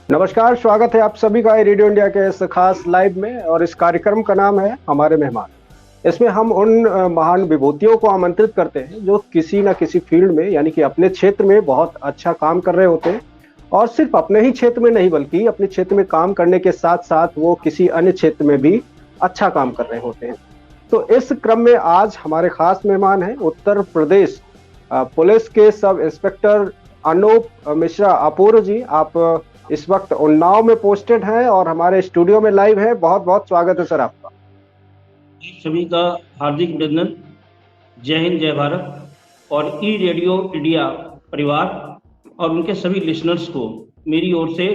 नमस्कार, स्वागत है आप सभी का रेडियो इंडिया के इस खास लाइव में। और इस कार्यक्रम का नाम है हमारे मेहमान। इसमें हम उन महान विभूतियों को आमंत्रित करते हैं जो किसी न किसी फील्ड में यानी कि अपने क्षेत्र में बहुत अच्छा काम कर रहे होते हैं। और सिर्फ अपने ही क्षेत्र में नहीं बल्कि अपने क्षेत्र में काम करने के साथ-साथ वो किसी अन्य क्षेत्र में भी अच्छा काम कर रहे होते हैं। तो इस क्रम में आज हमारे खास मेहमान हैं उत्तर प्रदेश पुलिस के सब इंस्पेक्टर अनूप मिश्रा। अपूर्व जी, आप इस वक्त उन्नाव में पोस्टेड हैं और हमारे स्टूडियो में लाइव है। बहुत बहुत स्वागत है सर आपका। सभी का हार्दिक अभिनंदन। जय हिंद, जय भारत। और ई रेडियो इंडिया परिवार और उनके सभी लिसनर्स को मेरी ओर से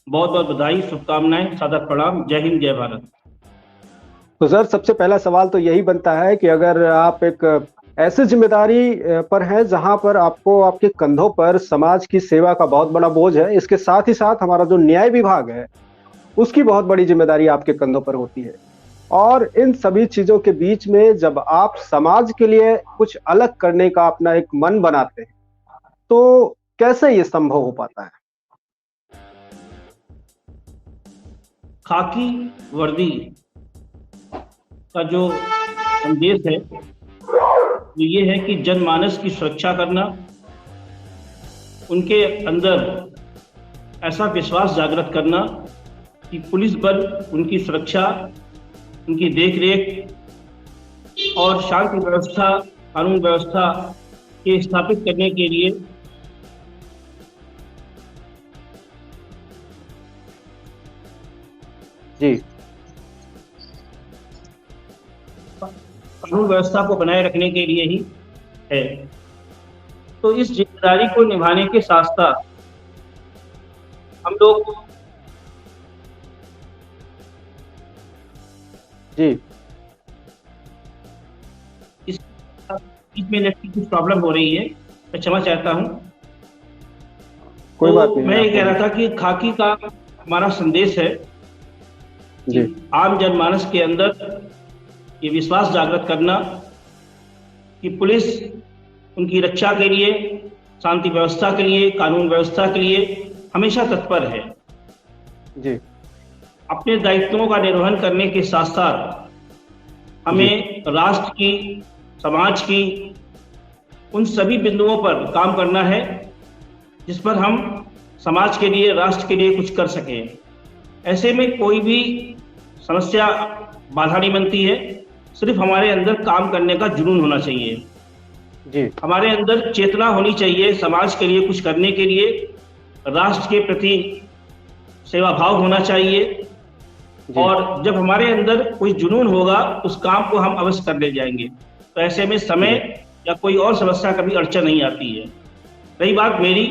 बहुत बहुत बधाई, शुभकामनाएं, सादर प्रणाम। जय हिंद, जय भारत। तो सर, सबसे पहला सवाल तो यही बनता है कि अगर आप एक ऐसी जिम्मेदारी पर हैं जहां पर आपको आपके कंधों पर समाज की सेवा का बहुत बड़ा बोझ है, इसके साथ ही साथ हमारा जो न्याय विभाग है उसकी बहुत बड़ी जिम्मेदारी आपके कंधों पर होती है। और इन सभी चीजों के बीच में जब आप समाज के लिए कुछ अलग करने का अपना एक मन बनाते हैं तो कैसे ये संभव हो पाता है? खाकी वर्दी का जो संदेश है वो ये है कि जनमानस की सुरक्षा करना, उनके अंदर ऐसा विश्वास जागृत करना कि पुलिस बल उनकी सुरक्षा, उनकी देखरेख और शांति व्यवस्था, कानून व्यवस्था के स्थापित करने के लिए जी, कानून व्यवस्था को बनाए रखने के लिए ही है। तो इस जिम्मेदारी को निभाने के साथ साथ हम लोग जी, इस में नेट की कुछ प्रॉब्लम हो रही है, मैं क्षमा चाहता हूँ। कोई बात नहीं। मैं ये कह रहा था कि खाकी का हमारा संदेश है जी, कि आम जनमानस के अंदर ये विश्वास जागृत करना कि पुलिस उनकी रक्षा के लिए, शांति व्यवस्था के लिए, कानून व्यवस्था के लिए हमेशा तत्पर है। जी, अपने दायित्वों का निर्वहन करने के साथ साथ हमें राष्ट्र की, समाज की उन सभी बिंदुओं पर काम करना है जिस पर हम समाज के लिए, राष्ट्र के लिए कुछ कर सकें। ऐसे में कोई भी समस्या बाधा नहीं बनती है, सिर्फ हमारे अंदर काम करने का जुनून होना चाहिए। जी, हमारे अंदर चेतना होनी चाहिए समाज के लिए कुछ करने के लिए, राष्ट्र के प्रति सेवा भाव होना चाहिए। और जब हमारे अंदर कोई जुनून होगा उस काम को हम अवश्य कर ले जाएंगे। तो ऐसे में समय या कोई और समस्या कभी अड़चन नहीं आती है। रही बात मेरी,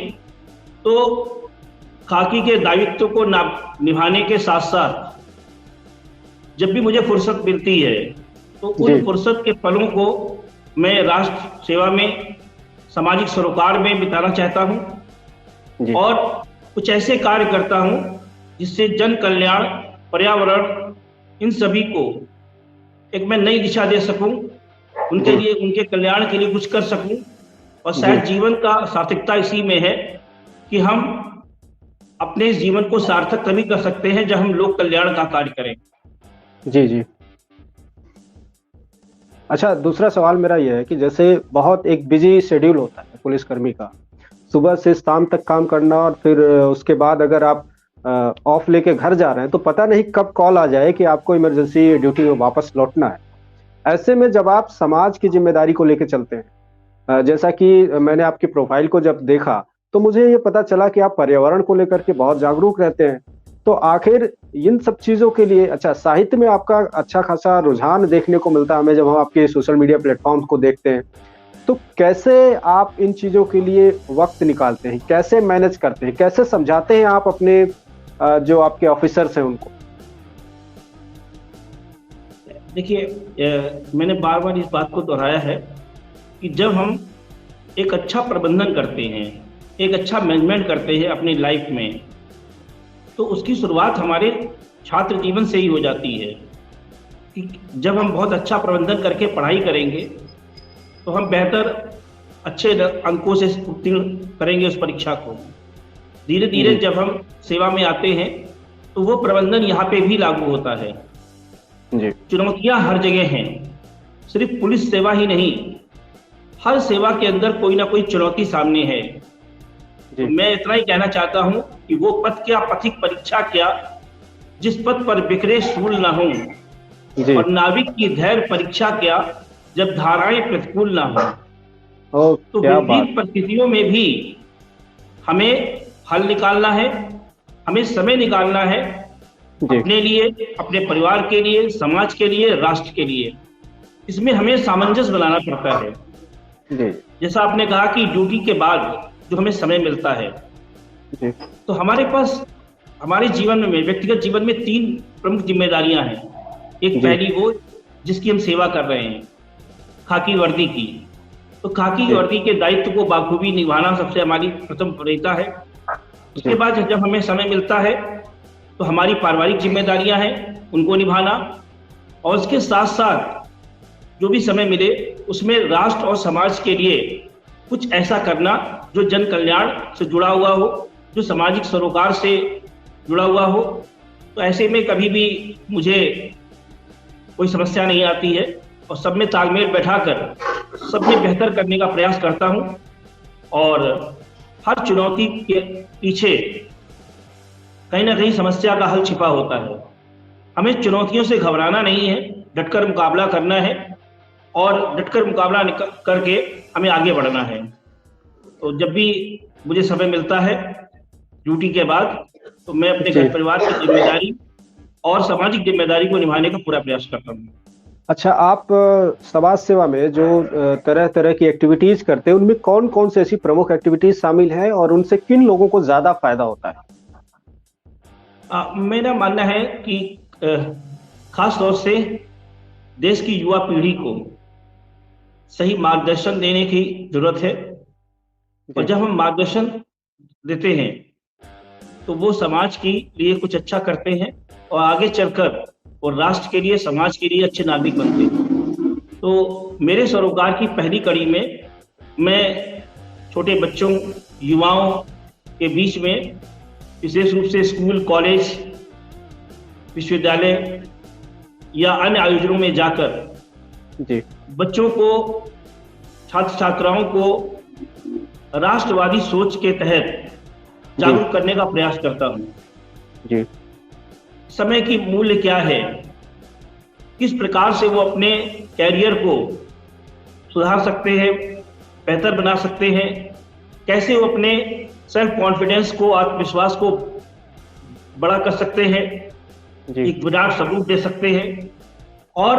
तो खाकी के दायित्व को निभाने के साथ साथ जब भी मुझे फुर्सत मिलती है तो उन फुर्सत के पलों को मैं राष्ट्र सेवा में, सामाजिक सरोकार में बिताना चाहता हूं और कुछ ऐसे कार्य करता हूं जिससे जन कल्याण, पर्यावरण, इन सभी को एक मैं नई दिशा दे सकूं, उनके लिए, उनके कल्याण के लिए कुछ कर सकूं। और शायद जीवन का सार्थकता इसी में है कि हम अपने जीवन को सार्थक तभी कर सकते हैं जब हम लोक कल्याण का कार्य करें। जी, जी। अच्छा, दूसरा सवाल मेरा ये है कि जैसे बहुत एक बिजी शेड्यूल होता है पुलिसकर्मी का, सुबह से शाम तक काम करना और फिर उसके बाद अगर आप ऑफ लेके घर जा रहे हैं तो पता नहीं कब कॉल आ जाए कि आपको इमरजेंसी ड्यूटी में वापस लौटना है। ऐसे में जब आप समाज की जिम्मेदारी को लेके चलते हैं, जैसा कि मैंने आपकी प्रोफाइल को जब देखा तो मुझे ये पता चला कि आप पर्यावरण को लेकर के बहुत जागरूक रहते हैं। तो आखिर इन सब चीजों के लिए अच्छा, साहित्य में आपका अच्छा खासा रुझान देखने को मिलता है हमें जब हम आपके सोशल मीडिया प्लेटफॉर्म्स को देखते हैं। तो कैसे आप इन चीजों के लिए वक्त निकालते हैं, कैसे मैनेज करते हैं, कैसे समझाते हैं आप अपने जो आपके ऑफिसर्स हैं उनको? देखिए, मैंने बार बार इस बात को दोहराया है कि जब हम एक अच्छा प्रबंधन करते हैं, एक अच्छा मैनेजमेंट करते हैं अपनी लाइफ में, तो उसकी शुरुआत हमारे छात्र जीवन से ही हो जाती है कि जब हम बहुत अच्छा प्रबंधन करके पढ़ाई करेंगे तो हम बेहतर अच्छे अंकों से उत्तीर्ण करेंगे उस परीक्षा को। धीरे धीरे जब हम सेवा में आते हैं तो वो प्रबंधन यहाँ पे भी लागू होता है। जी। चुनौतियां हर जगह हैं, सिर्फ पुलिस सेवा ही नहीं, हर सेवा के अंदर कोई ना कोई चुनौती सामने है। तो मैं इतना ही कहना चाहता हूं कि वो पथ क्या, पथिक परीक्षा क्या, जिस पथ पर बिखरे सूल ना हो, और नाविक की धैर्य परीक्षा क्या, जब धाराएं प्रतिकूल ना हो। तो विपरीत परिस्थितियों में भी हमें हल निकालना है, हमें समय निकालना है अपने लिए, अपने परिवार के लिए, समाज के लिए, राष्ट्र के लिए। इसमें हमें सामंजस्य बनाना पड़ता है। जैसा आपने कहा कि ड्यूटी के बाद जो हमें समय मिलता है, तो हमारे पास हमारे जीवन में, व्यक्तिगत जीवन में 3 प्रमुख जिम्मेदारियां हैं। एक पहली वो जिसकी हम सेवा कर रहे हैं, खाकी वर्दी की। तो खाकी वर्दी के दायित्व को बाखूबी निभाना सबसे हमारी प्रथम प्राथमिकता है। उसके बाद जब हमें समय मिलता है तो हमारी पारिवारिक जिम्मेदारियां हैं, उनको निभाना, और उसके साथ साथ जो भी समय मिले उसमें राष्ट्र और समाज के लिए कुछ ऐसा करना जो जन कल्याण से जुड़ा हुआ हो, जो सामाजिक सरोकार से जुड़ा हुआ हो। तो ऐसे में कभी भी मुझे कोई समस्या नहीं आती है, और सब में तालमेल बैठाकर सब में बेहतर करने का प्रयास करता हूं। और हर चुनौती के पीछे कहीं ना कहीं समस्या का हल छिपा होता है। हमें चुनौतियों से घबराना नहीं है, डटकर मुकाबला करना है, और डटकर मुकाबला करके हमें आगे बढ़ना है। तो जब भी मुझे समय मिलता है ड्यूटी के बाद, तो मैं अपने घर परिवार की जिम्मेदारी और सामाजिक जिम्मेदारी को निभाने का पूरा प्रयास करता हूँ। अच्छा, आप समाज सेवा में जो तरह तरह की एक्टिविटीज करते हैं, उनमें कौन कौन से ऐसी प्रमुख एक्टिविटीज शामिल हैं और उनसे किन लोगों को ज्यादा फायदा होता है? मेरा मानना है कि खास तौर से देश की युवा पीढ़ी को सही मार्गदर्शन देने की जरूरत है। और जब हम मार्गदर्शन देते हैं तो वो समाज के लिए कुछ अच्छा करते हैं, और आगे चलकर और राष्ट्र के लिए, समाज के लिए अच्छे नागरिक बनते हैं। तो मेरे सरोकार की पहली कड़ी में मैं छोटे बच्चों, युवाओं के बीच में, विशेष रूप से स्कूल, कॉलेज, विश्वविद्यालय या अन्य आयोजनों में जाकर बच्चों को, छात्र छात्राओं को राष्ट्रवादी सोच के तहत जागरूक करने का प्रयास करता हूँ। समय की मूल्य क्या है, किस प्रकार से वो अपने कैरियर को सुधार सकते हैं, बेहतर बना सकते हैं, कैसे वो अपने सेल्फ कॉन्फिडेंस को, आत्मविश्वास को बड़ा कर सकते हैं, एक विराट स्वरूप दे सकते हैं। और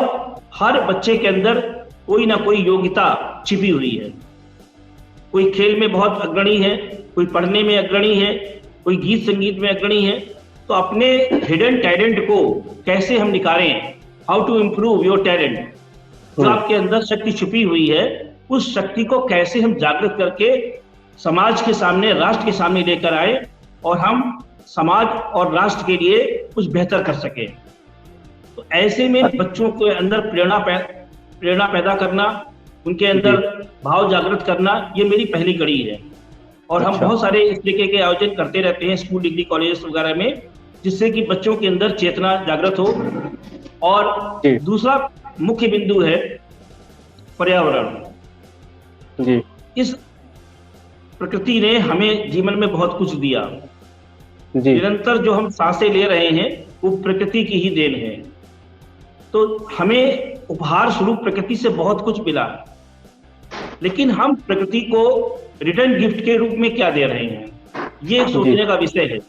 हर बच्चे के अंदर कोई ना कोई योग्यता छिपी हुई है। कोई खेल में बहुत अग्रणी है, कोई पढ़ने में अग्रणी है, कोई गीत संगीत में अग्रणी है। तो अपने हिडन टैलेंट को कैसे हम निखारें, how to improve your talent, जो आपके अंदर शक्ति छुपी हुई है, उस शक्ति को कैसे हम जागृत करके समाज के सामने, राष्ट्र के सामने लेकर आए, और हम समाज और राष्ट्र के लिए कुछ बेहतर कर सके। तो ऐसे में बच्चों के अंदर प्रेरणा पैदा करना, उनके अंदर भाव जागृत करना, ये मेरी पहली कड़ी है। और हम बहुत सारे इस तरीके के आयोजन करते रहते हैं स्कूल, डिग्री कॉलेज वगैरह में, जिससे कि बच्चों के अंदर चेतना जागृत हो। और दूसरा मुख्य बिंदु है पर्यावरण। इस प्रकृति ने हमें जीवन में बहुत कुछ दिया। निरंतर जो हम सांसें ले रहे हैं वो प्रकृति की ही देन है। तो हमें उपहार स्वरूप प्रकृति से बहुत कुछ मिला, लेकिन हम प्रकृति को रिटर्न गिफ्ट के रूप में क्या दे रहे हैं, ये सोचने का विषय है।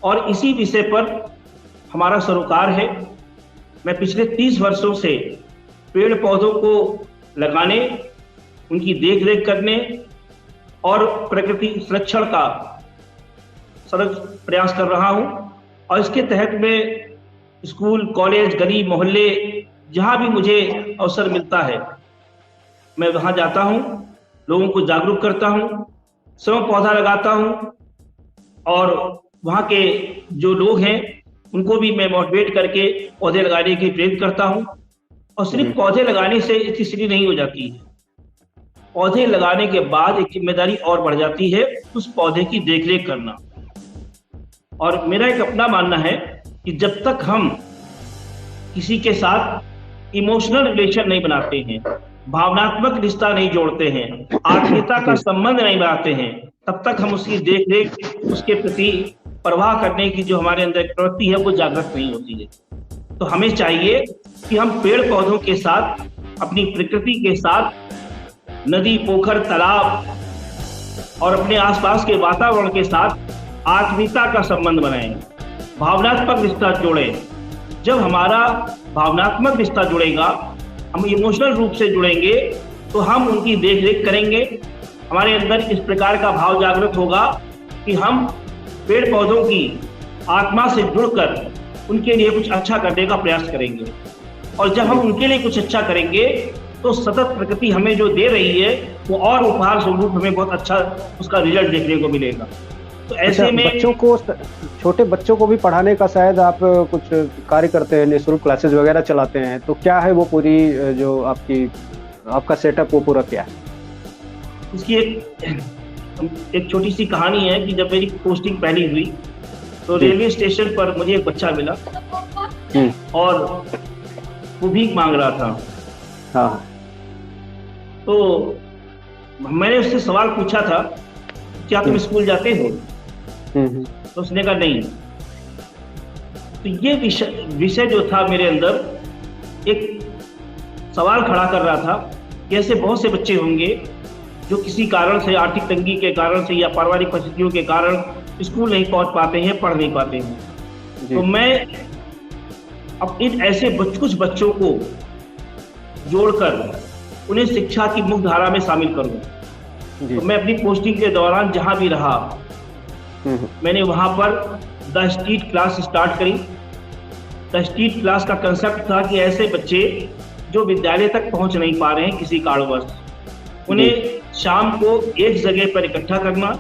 और इसी विषय पर हमारा सरोकार है। मैं पिछले 30 वर्षों से पेड़ पौधों को लगाने, उनकी देखरेख करने और प्रकृति संरक्षण का सतत प्रयास कर रहा हूं। और इसके तहत मैं स्कूल, कॉलेज, गली मोहल्ले, जहां भी मुझे अवसर मिलता है मैं वहां जाता हूं, लोगों को जागरूक करता हूं, स्वयं पौधा लगाता हूं, और वहां के जो लोग हैं उनको भी मैं मोटिवेट करके पौधे लगाने की प्रेरित करता हूं। और सिर्फ पौधे लगाने से स्थिति नहीं हो जाती है, पौधे लगाने के बाद एक जिम्मेदारी और बढ़ जाती है, उस पौधे की देखरेख करना। और मेरा एक अपना मानना है कि जब तक हम किसी के साथ इमोशनल रिलेशन नहीं बनाते हैं, भावनात्मक रिश्ता नहीं जोड़ते हैं, आत्मीयता का संबंध नहीं बनाते हैं, तब तक हम उसकी देख रेख, उसके प्रति परवाह करने की जो हमारे अंदर प्रवृत्ति है वो जागृत नहीं होती है। तो हमें चाहिए कि हम पेड़ पौधों के साथ, अपनी प्रकृति के साथ, नदी, पोखर, तालाब और अपने आसपास के वातावरण के साथ आत्मीयता का संबंध बनाएं, भावनात्मक रिश्ता जोड़ें। जब हमारा भावनात्मक रिश्ता जुड़ेगा, हम इमोशनल रूप से जुड़ेंगे, तो हम उनकी देख रेख करेंगे। हमारे अंदर इस प्रकार का भाव जागृत होगा कि हम पेड़ पौधों की आत्मा से जुड़कर उनके लिए कुछ अच्छा करने का प्रयास करेंगे। और जब हम उनके लिए कुछ अच्छा करेंगे तो सतत प्रकृति हमें जो दे रही है वो और उपहार स्वरूप हमें बहुत अच्छा उसका रिजल्ट देखने को मिलेगा। तो ऐसे में बच्चों को, छोटे बच्चों को भी पढ़ाने का शायद आप कुछ कार्य करते हैं, निःशुल्क क्लासेस वगैरह चलाते हैं, तो क्या है वो पूरी जो आपका सेटअप वो पूरा क्या है? इसकी एक छोटी सी कहानी है कि जब मेरी पोस्टिंग पहली हुई तो रेलवे स्टेशन पर मुझे एक बच्चा मिला और वो भीख मांग रहा था। हाँ। तो मैंने उससे सवाल पूछा था, क्या तुम स्कूल जाते हो? तो उसने कहा नहीं। तो ये विषय जो था मेरे अंदर एक सवाल खड़ा कर रहा था कि ऐसे बहुत से बच्चे होंगे जो किसी कारण से, आर्थिक तंगी के कारण से या पारिवारिक परिस्थितियों के कारण स्कूल नहीं पहुंच पाते हैं, पढ़ नहीं पाते हैं। तो मैं अब इन ऐसे कुछ बच्चों को जोड़कर उन्हें शिक्षा की मुख्य धारा में शामिल करूं। तो मैं अपनी पोस्टिंग के दौरान जहां भी रहा, मैंने वहां पर द स्ट्रीट क्लास स्टार्ट करी। द स्ट्रीट क्लास का कंसेप्ट था कि ऐसे बच्चे जो विद्यालय तक पहुंच नहीं पा रहे हैं किसी कारणवश, उन्हें शाम को एक जगह पर इकट्ठा करना,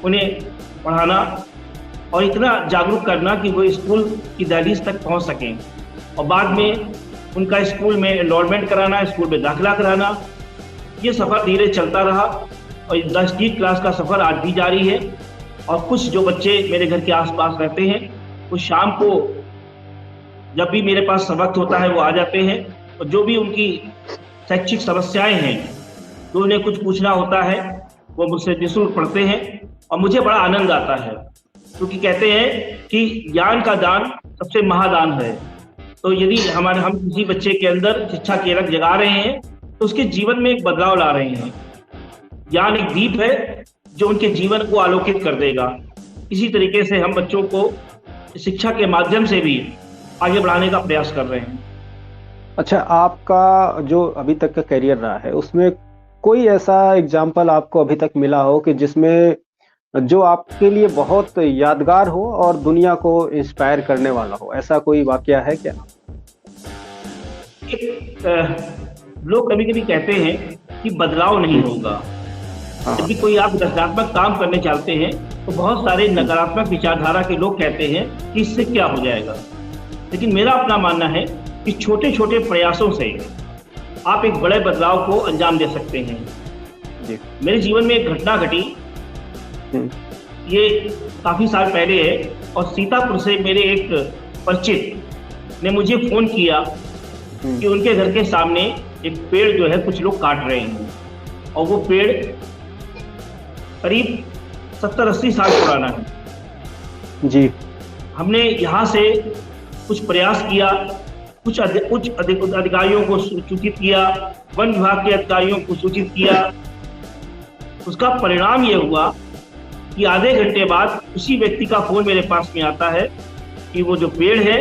उन्हें पढ़ाना और इतना जागरूक करना कि वो स्कूल की दहलीज तक पहुंच सकें, और बाद में उनका स्कूल में एनरोलमेंट कराना, स्कूल में दाखिला कराना। ये सफ़र धीरे चलता रहा और द स्ट्रीट क्लास का सफ़र आज भी जारी है। और कुछ जो बच्चे मेरे घर के आसपास रहते हैं वो शाम को जब भी मेरे पास वक्त होता है वो आ जाते हैं, और जो भी उनकी शैक्षिक समस्याएं हैं, तो उन्हें कुछ पूछना होता है, वो मुझसे निःशुल्क पढ़ते हैं और मुझे बड़ा आनंद आता है, क्योंकि कहते हैं कि ज्ञान का दान सबसे महादान है। तो यदि हम किसी बच्चे के अंदर शिक्षा की अलग जगा रहे हैं तो उसके जीवन में एक बदलाव ला रहे हैं। ज्ञान एक दीप है जो उनके जीवन को आलोकित कर देगा। इसी तरीके से हम बच्चों को शिक्षा के माध्यम से भी आगे बढ़ाने का प्रयास कर रहे हैं। अच्छा, आपका जो अभी तक का करियर रहा है उसमें कोई ऐसा एग्जाम्पल आपको अभी तक मिला हो कि जिसमें जो आपके लिए बहुत यादगार हो और दुनिया को इंस्पायर करने वाला हो, ऐसा कोई वाकया है क्या? लोग कभी कभी कहते हैं कि बदलाव नहीं होगा। जब भी कोई आप रचनात्मक काम करने चाहते हैं तो बहुत सारे नकारात्मक विचारधारा के लोग कहते हैं कि इससे क्या हो जाएगा, लेकिन मेरा अपना मानना है कि छोटे छोटे प्रयासों से आप एक बड़े बदलाव को अंजाम दे सकते हैं। जी। मेरे जीवन में एक घटना घटी, ये काफी साल पहले है, और सीतापुर से मेरे एक परिचित ने मुझे फोन किया कि उनके घर के सामने एक पेड़ जो है कुछ लोग काट रहे हैं, और वो पेड़ करीब 70-80 साल पुराना है। जी। हमने यहाँ से कुछ प्रयास किया, कुछ अधिकारियों को सूचित किया, वन विभाग के अधिकारियों को सूचित किया। उसका परिणाम ये हुआ कि आधे घंटे बाद उसी व्यक्ति का फोन मेरे पास में आता है कि वो जो पेड़ है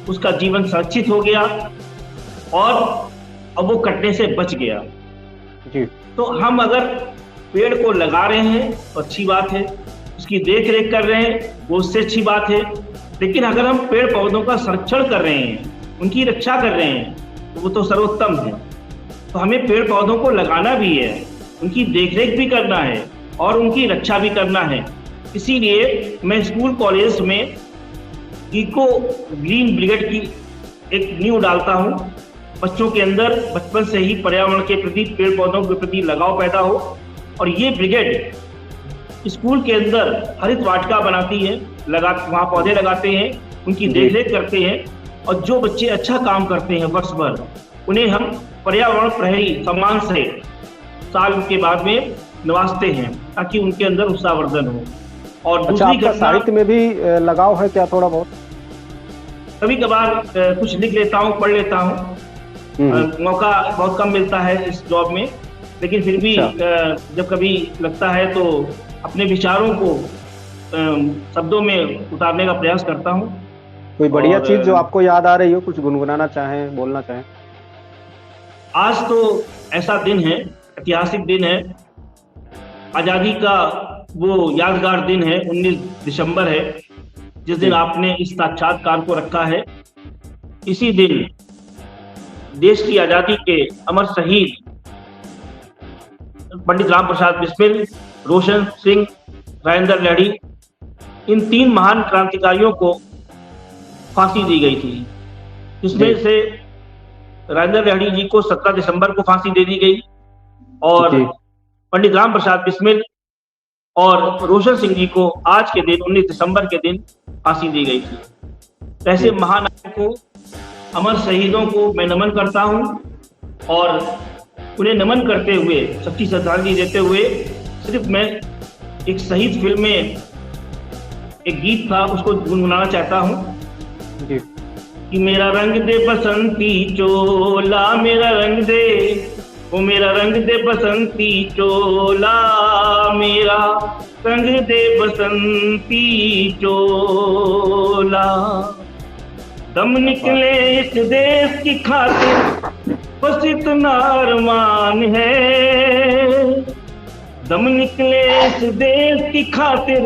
उसका जीवन सुरक्षित हो गया और अब वो कटने से बच गया। जी। तो हम अगर पेड़ को लगा रहे हैं तो अच्छी बात है, उसकी देख रेख कर रहे हैं वो उससे अच्छी बात है, लेकिन अगर हम पेड़ पौधों का संरक्षण कर रहे हैं, उनकी रक्षा कर रहे हैं, तो वो तो सर्वोत्तम है। तो हमें पेड़ पौधों को लगाना भी है, उनकी देखरेख भी करना है और उनकी रक्षा भी करना है। इसीलिए मैं स्कूल कॉलेज में इको ग्रीन ब्रिगेड की एक नींव डालता हूँ। बच्चों के अंदर बचपन से ही पर्यावरण के प्रति, पेड़ पौधों के प्रति लगाव पैदा हो, और ये ब्रिगेड स्कूल के अंदर हरित वाटिका बनाती है, वहाँ पौधे लगाते हैं, उनकी देखरेख करते हैं, और जो बच्चे अच्छा काम करते हैं वर्ष भर, उन्हें हम पर्यावरण प्रहरी सम्मान से साल के बाद में नवाजते हैं, ताकि उनके अंदर उत्साहवर्धन हो। और अच्छा, दूसरी आपका घटना, साहित्य में भी लगाव है क्या थोड़ा बहुत? कभी कभार कुछ लिख लेता हूँ, पढ़ लेता हूँ। मौका बहुत कम मिलता है इस जॉब में, लेकिन फिर भी जब कभी लगता है तो अपने विचारों को शब्दों में उतारने का प्रयास करता हूँ। कोई बढ़िया चीज जो आपको याद आ रही हो, कुछ गुनगुनाना चाहें, बोलना चाहें? आज तो ऐसा दिन है, ऐतिहासिक दिन है, आजादी का वो यादगार दिन है, 19 दिसंबर है, जिस दिन आपने इस साक्षात्कार को रखा है। इसी दिन देश की आजादी के अमर शहीद पंडित राम प्रसाद बिस्मिल, रोशन सिंह, राजेंद्र लहड़ी, इन 3 महान क्रांतिकारियों को फांसी दी गई थी। इसमें से राजेंद्र लहड़ी जी को 17 दिसंबर को फांसी दे दी गई, और पंडित राम प्रसाद बिस्मिल और रोशन सिंह जी को आज के दिन 19 दिसंबर के दिन फांसी दी गई थी। ऐसे महानायकों, अमर शहीदों को मैं नमन करता हूं, और उन्हें नमन करते हुए, सच्ची श्रद्धांजलि देते हुए, सिर्फ मैं एक शहीद फिल्म में एक गीत था, उसको गुनगुनाना चाहता हूं कि मेरा रंग दे बसंती चोला, मेरा रंग दे, वो मेरा रंग दे बसंती चोला, मेरा रंग दे बसंती चोला। दम निकले इस देश की खातिर, बस इतना अरमान है। दम निकले इस देश की खातिर,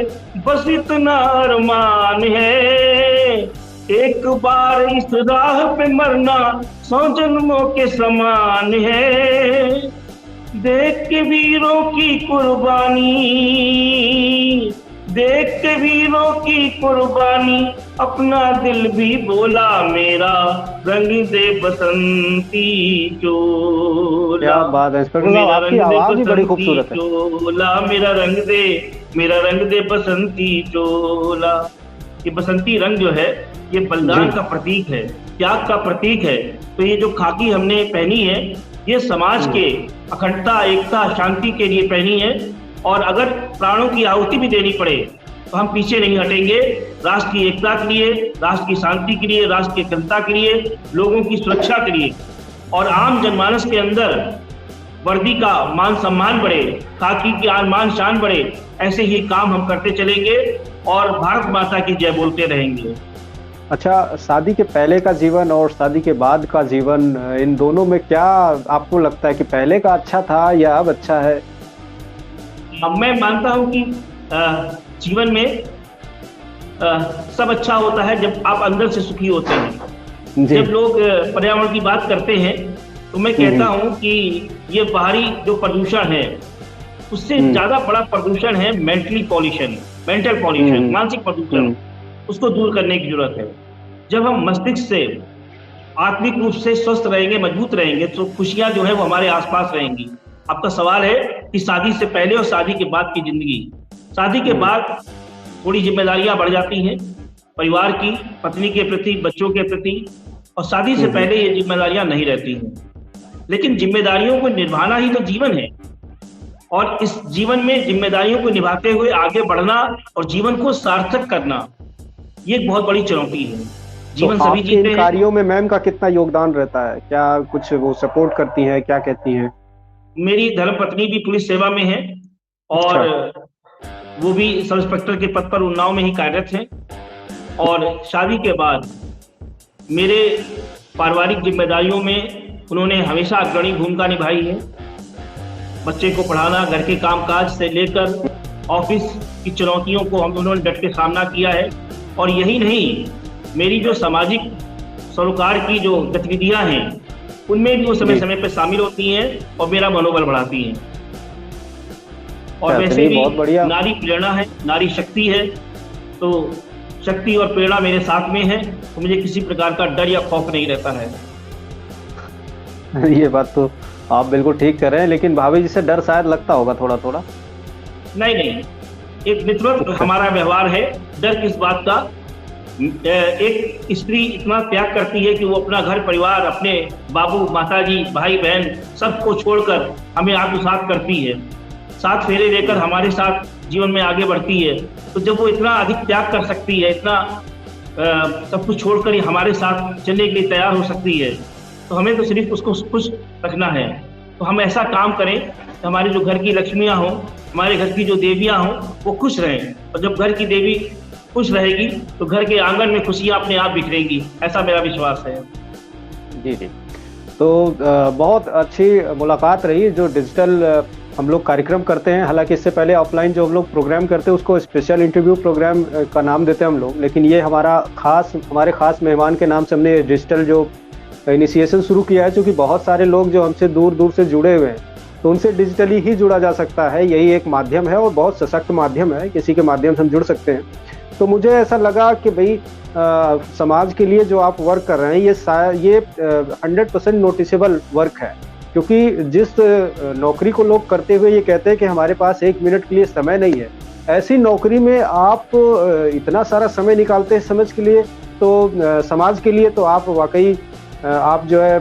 बस इतना अरमान है। एक बार इस राह पे मरना 100 जन्मों के समान है। देख के वीरों की कुर्बानी, देख के वीरों की कुर्बानी, अपना दिल भी बोला, मेरा रंग दे बसंती चोला। क्या बात है इंस्पेक्टर साहब, आपकी आवाज भी बड़ी खूबसूरत है। चोला, मेरा रंग दे, मेरा रंग दे बसंती चोला। ये बसंती रंग जो है, ये बलिदान का प्रतीक है, त्याग का प्रतीक है। तो ये जो खाकी हमने पहनी है, ये समाज के अखंडता, एकता, शांति के लिए पहनी है, और अगर प्राणों की आहुति भी देनी पड़े तो हम पीछे नहीं हटेंगे। राष्ट्र की एकता के लिए, राष्ट्र की शांति के लिए, राष्ट्र की अखंडता के लिए, लोगों की सुरक्षा के लिए, और आम जनमानस के अंदर वर्दी का मान सम्मान बढ़े, खाकी की मान शान बढ़े, ऐसे ही काम हम करते चलेंगे और भारत माता की जय बोलते रहेंगे। अच्छा, शादी के पहले का जीवन और शादी के बाद का जीवन, इन दोनों में क्या आपको लगता है कि पहले का अच्छा था या अब अच्छा है? मैं मानता हूं कि जीवन में सब अच्छा होता है जब आप अंदर से सुखी होते हैं। जब लोग पर्यावरण की बात करते हैं तो मैं कहता हूं कि ये बाहरी जो प्रदूषण है, उससे ज्यादा बड़ा प्रदूषण है मेंटल पॉल्यूशन, मानसिक प्रदूषण। उसको दूर करने की जरूरत है। जब हम मस्तिष्क से आत्मिक रूप से स्वस्थ रहेंगे, मजबूत रहेंगे, तो खुशियां जो है वो हमारे आसपास रहेंगी। आपका सवाल है कि शादी से पहले और शादी के बाद की जिंदगी। शादी के बाद थोड़ी जिम्मेदारियां बढ़ जाती हैं परिवार की, पत्नी के प्रति, बच्चों के प्रति, और शादी से पहले ये जिम्मेदारियां नहीं रहती हैं। लेकिन जिम्मेदारियों को निभाना ही तो जीवन है, और इस जीवन में जिम्मेदारियों को निभाते हुए आगे बढ़ना और जीवन को सार्थक करना, ये एक बहुत बड़ी चुनौती है। जीवन तो सभी जीते हैं। कार्यों में मैम का कितना योगदान रहता है? क्या कुछ वो सपोर्ट करती हैं, क्या कहती हैं? मेरी धर्मपत्नी भी पुलिस सेवा में है, और वो भी सब इंस्पेक्टर के पद पर उन्नाव में ही कार्यरत हैं। और शादी के बाद मेरे पारिवारिक जिम्मेदारियों में उन्होंने हमेशा अग्रणी भूमिका निभाई है। बच्चे को पढ़ाना, घर के कामकाज से लेकर ऑफिस की चुनौतियों को हम उन्होंने डट के सामना किया है। और यही नहीं, मेरी जो सामाजिक सरोकार की जो गतिविधियां हैं, उनमें भी वो समय समय पर शामिल होती हैं और मेरा मनोबल बढ़ाती हैं। और वैसे भी नारी प्रेरणा है, नारी शक्ति है, तो शक्ति और प्रेरणा मेरे साथ में है, तो मुझे किसी प्रकार का डर या खौफ नहीं रहता है। ये बात तो आप बिल्कुल ठीक कर रहे हैं, लेकिन भाभी जी से डर शायद लगता होगा थोड़ा थोड़ा। नहीं, एक मित्रवत हमारा व्यवहार है। डर किस बात का? एक स्त्री इतना त्याग करती है कि वो अपना घर परिवार, अपने बाबू माताजी भाई बहन सबको छोड़कर हमें आत्मसात करती है, 7 फेरे लेकर हमारे साथ जीवन में आगे बढ़ती है। तो जब वो इतना अधिक त्याग कर सकती है, इतना सब कुछ छोड़कर हमारे साथ चलने के लिए तैयार हो सकती है, तो हमें तो सिर्फ उसको खुश रखना है। तो हम ऐसा काम करें कि हमारे जो घर की लक्ष्मियां हों, हमारे घर की जो देवियां हों, वो खुश रहें। और जब घर की देवी खुश रहेगी तो घर के आंगन में खुशियां अपने आप बिखरेंगी, ऐसा मेरा विश्वास है। जी जी। तो बहुत अच्छी मुलाकात रही जो डिजिटल हम लोग कार्यक्रम करते हैं। हालांकि इससे पहले ऑफलाइन जो हम लोग प्रोग्राम करते हैं उसको स्पेशल इंटरव्यू प्रोग्राम का नाम देते हैं हम लोग, लेकिन ये हमारे खास मेहमान के नाम से हमने डिजिटल जो इनिशिएशन शुरू किया है, क्योंकि बहुत सारे लोग जो हमसे दूर दूर से जुड़े हुए हैं तो उनसे डिजिटली ही जुड़ा जा सकता है। यही एक माध्यम है और बहुत सशक्त माध्यम है, किसी के माध्यम से हम जुड़ सकते हैं। तो मुझे ऐसा लगा कि भाई समाज के लिए जो आप वर्क कर रहे हैं ये 100% नोटिसेबल वर्क है, क्योंकि जिस नौकरी को लोग करते हुए ये कहते हैं कि हमारे पास 1 मिनट के लिए समय नहीं है, ऐसी नौकरी में आप इतना सारा समय निकालते हैं समाज के लिए, तो समाज के लिए तो आप वाकई आप जो है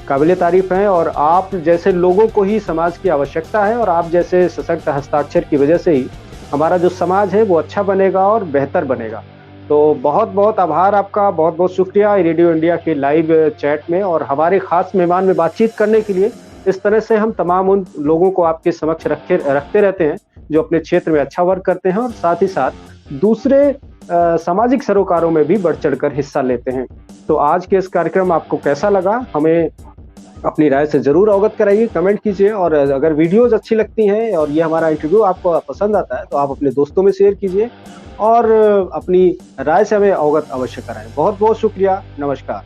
काबिले तारीफ हैं। और आप जैसे लोगों को ही समाज की आवश्यकता है, और आप जैसे सशक्त हस्ताक्षर की वजह से ही हमारा जो समाज है वो अच्छा बनेगा और बेहतर बनेगा। तो बहुत बहुत आभार आपका, बहुत बहुत शुक्रिया रेडियो इंडिया के लाइव चैट में और हमारे खास मेहमान में बातचीत करने के लिए। इस तरह से हम तमाम उन लोगों को आपके समक्ष रखते रहते हैं जो अपने क्षेत्र में अच्छा वर्क करते हैं और साथ ही साथ दूसरे सामाजिक सरोकारों में भी बढ़ चढ़कर हिस्सा लेते हैं। तो आज के इस कार्यक्रम आपको कैसा लगा, हमें अपनी राय से जरूर अवगत कराइए, कमेंट कीजिए। और अगर वीडियोज अच्छी लगती हैं और ये हमारा इंटरव्यू आपको पसंद आता है तो आप अपने दोस्तों में शेयर कीजिए और अपनी राय से हमें अवगत अवश्य कराएं। बहुत बहुत शुक्रिया, नमस्कार।